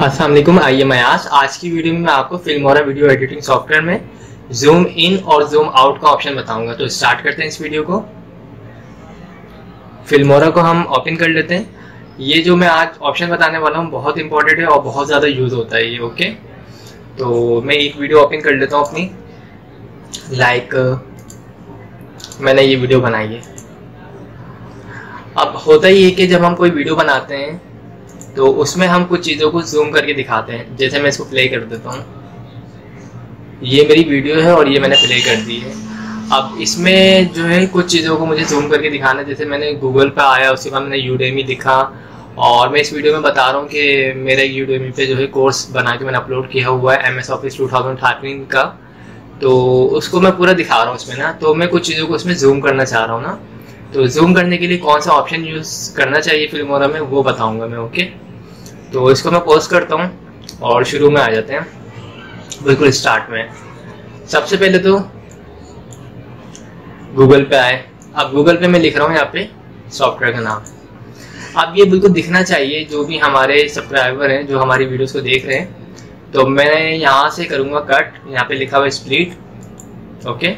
अस्सलाम वालेकुम। आइए मैं आज की वीडियो में मैं आपको फिल्मोरा वीडियो एडिटिंग सॉफ्टवेयर में जूम इन और जूम आउट का ऑप्शन बताऊंगा। तो स्टार्ट करते हैं इस वीडियो को। फिल्मोरा को हम ओपन कर लेते हैं। ये जो मैं आज ऑप्शन बताने वाला हूँ बहुत इंपॉर्टेंट है और बहुत ज़्यादा यूज़ होता है ये। ओके, तो मैं एक वीडियो ओपन कर लेता हूँ अपनी। मैंने ये वीडियो बनाई है। अब होता ही है कि जब हम कोई वीडियो बनाते हैं तो उसमें हम कुछ चीज़ों को जूम करके दिखाते हैं। जैसे मैं इसको प्ले कर देता हूँ। ये मेरी वीडियो है और ये मैंने प्ले कर दी है। अब इसमें जो है कुछ चीज़ों को मुझे जूम करके दिखाना है। जैसे मैंने गूगल पे आया, उसके बाद मैंने यूडेमी दिखा और मैं इस वीडियो में बता रहा हूँ कि मेरा यूडेमी पे जो है कोर्स बना के मैंने अपलोड किया हुआ है MS Office 2013 का। तो उसको मैं पूरा दिखा रहा हूँ इसमें ना। तो मैं कुछ चीज़ों को इसमें जूम करना चाह रहा हूँ ना। तो जूम करने के लिए कौन सा ऑप्शन यूज़ करना चाहिए फिल्मोरा में वो बताऊँगा मैं। ओके, तो इसको मैं पॉज करता हूँ और शुरू में आ जाते हैं, बिल्कुल स्टार्ट में। सबसे पहले तो गूगल पे आए। अब गूगल पे मैं लिख रहा हूँ यहाँ पे सॉफ्टवेयर का नाम। अब ये बिल्कुल दिखना चाहिए जो भी हमारे सब्सक्राइबर हैं जो हमारी वीडियोस को देख रहे हैं। तो मैं यहाँ से करूँगा कट, यहाँ पे लिखा हुआ स्प्लिट। ओके,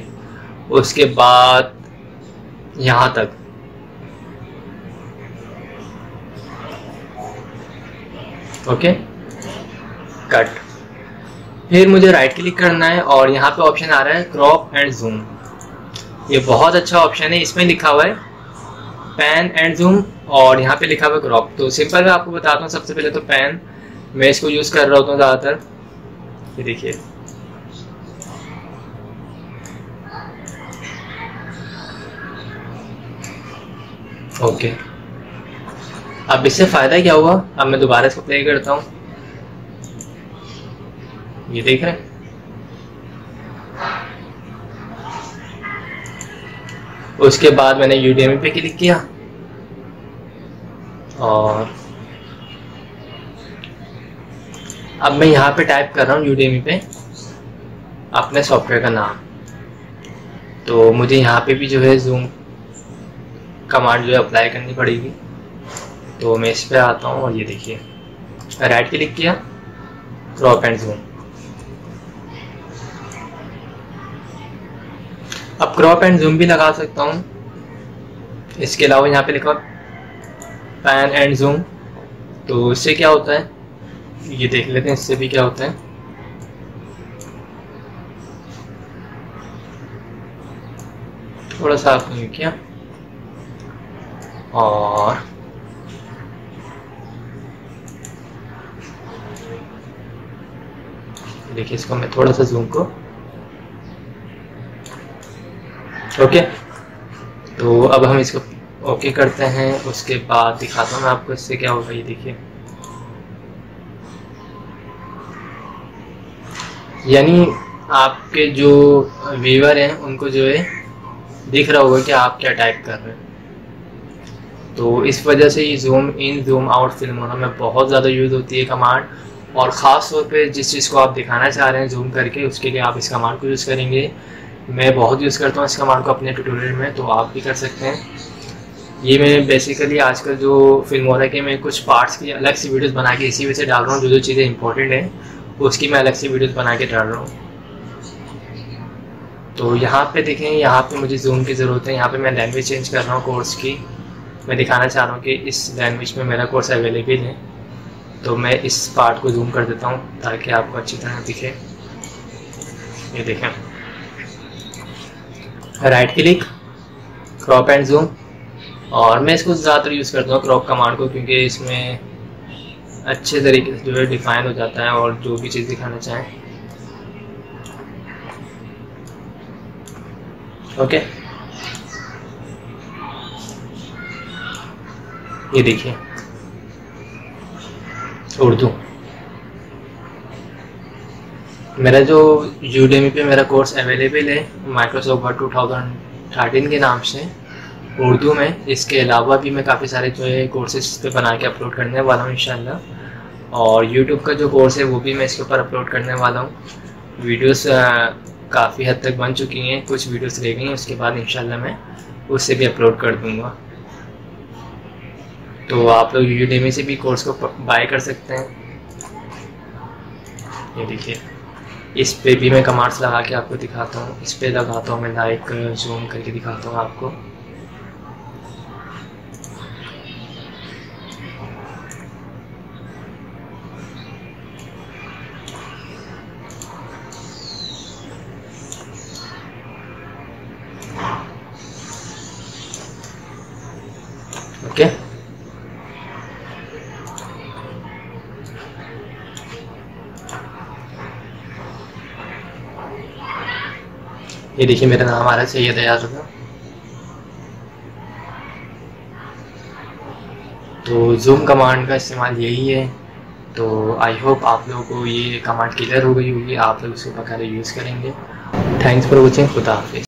उसके बाद यहाँ तक। Okay, cut. फिर मुझे राइट क्लिक करना है और यहाँ पे ऑप्शन आ रहा है क्रॉप एंड जूम। ये बहुत अच्छा ऑप्शन है। इसमें लिखा हुआ है पैन एंड जूम और यहाँ पे लिखा हुआ है क्रॉप। तो सिंपल मैं आपको बताता हूँ। सबसे पहले तो पैन मैं इसको यूज़ कर रहा होता हूँ ज़्यादातर। ये देखिए, ओके। अब इससे फ़ायदा क्या हुआ, अब मैं दोबारा इसको प्ले करता हूँ। ये देख रहे हैं। उसके बाद मैंने यूडेमी पे क्लिक किया और अब मैं यहाँ पे टाइप कर रहा हूँ यूडेमी पे अपने सॉफ्टवेयर का नाम। तो मुझे यहाँ पे भी जो है जूम कमांड जो है अप्लाई करनी पड़ेगी। तो मैं इस पे आता हूँ और ये देखिए राइट क्लिक किया, क्रॉप एंड जूम। अब क्रॉप एंड जूम भी लगा सकता हूँ। इसके अलावा यहाँ पे लिखा पैन एंड जूम। तो इससे क्या होता है ये देख लेते हैं, इससे भी क्या होता है। थोड़ा सा आपने किया और देखिए इसको मैं थोड़ा सा जूम को। ओके, तो अब हम इसको ओके करते हैं। उसके बाद दिखाता हूँ मैं आपको इससे क्या होगा। ये देखिए, यानी आपके जो व्यूअर हैं उनको जो है दिख रहा होगा कि आप क्या टाइप कर रहे हैं। तो इस वजह से ये zoom in zoom out Filmora में बहुत ज़्यादा यूज़ होती है कमांड। और ख़ास तौर पे जिस चीज़ को आप दिखाना चाह रहे हैं जूम करके, उसके लिए आप इस कमांड को यूज़ करेंगे। मैं बहुत यूज़ करता हूँ इस कमांड को अपने ट्यूटोरियल में, तो आप भी कर सकते हैं। ये मैं बेसिकली आजकल जो फिल्मोरा के मैं कुछ पार्ट्स की अलग से वीडियोस बना के इसी वजह से डाल रहा हूँ। जो जो चीज़ें इंपॉर्टेंट हैं उसकी मैं अलग से वीडियोस बना के डाल रहा हूँ। तो यहाँ पे देखें, यहाँ पे मुझे जूम की ज़रूरत है। यहाँ पे मैं लैंग्वेज चेंज कर रहा हूँ कोर्स की। मैं दिखाना चाह रहा हूँ कि इस लैंग्वेज में मेरा कोर्स अवेलेबल है। तो मैं इस पार्ट को जूम कर देता हूँ ताकि आपको अच्छी तरह दिखे। ये देखें, right click, crop and zoom. और मैं इसको ज़्यादातर यूज़ करता हूँ क्रॉप कमांड को, क्योंकि इसमें अच्छे तरीके से जो है डिफाइन हो जाता है और जो भी चीज़ दिखाना चाहें। ओके, ये देखिए उर्दू। मेरा जो यूडेमी पे मेरा कोर्स अवेलेबल है माइक्रोसॉफ्ट वर्ड 2013 के नाम से उर्दू में। इसके अलावा भी मैं काफ़ी सारे जो है कोर्सेज पे बना के अपलोड करने वाला हूँ इंशाल्लाह। और यूट्यूब का जो कोर्स है वो भी मैं इसके ऊपर अपलोड करने वाला हूँ। वीडियोस काफ़ी हद तक बन चुकी हैं, कुछ वीडियोस रह गई हैं। उसके बाद इंशाल्लाह मैं उससे भी अपलोड कर दूँगा। तो आप लोग यूडेमी से भी कोर्स को बाय कर सकते हैं। ये देखिए, इस पे भी मैं कमांड्स लगा के आपको दिखाता हूँ। इस पे लगाता हूँ मैं, लाइक जूम करके दिखाता हूँ आपको। ओके, ये देखिए मेरा नाम आ रहा है सैयद अयाज रज़ा। तो जूम कमांड का इस्तेमाल यही है। तो आई होप आप लोगों को ये कमांड क्लियर हो गई होगी, आप लोग इसको बकायदा यूज़ करेंगे। थैंक्स फॉर वॉचिंग, खुदा हाफिज़।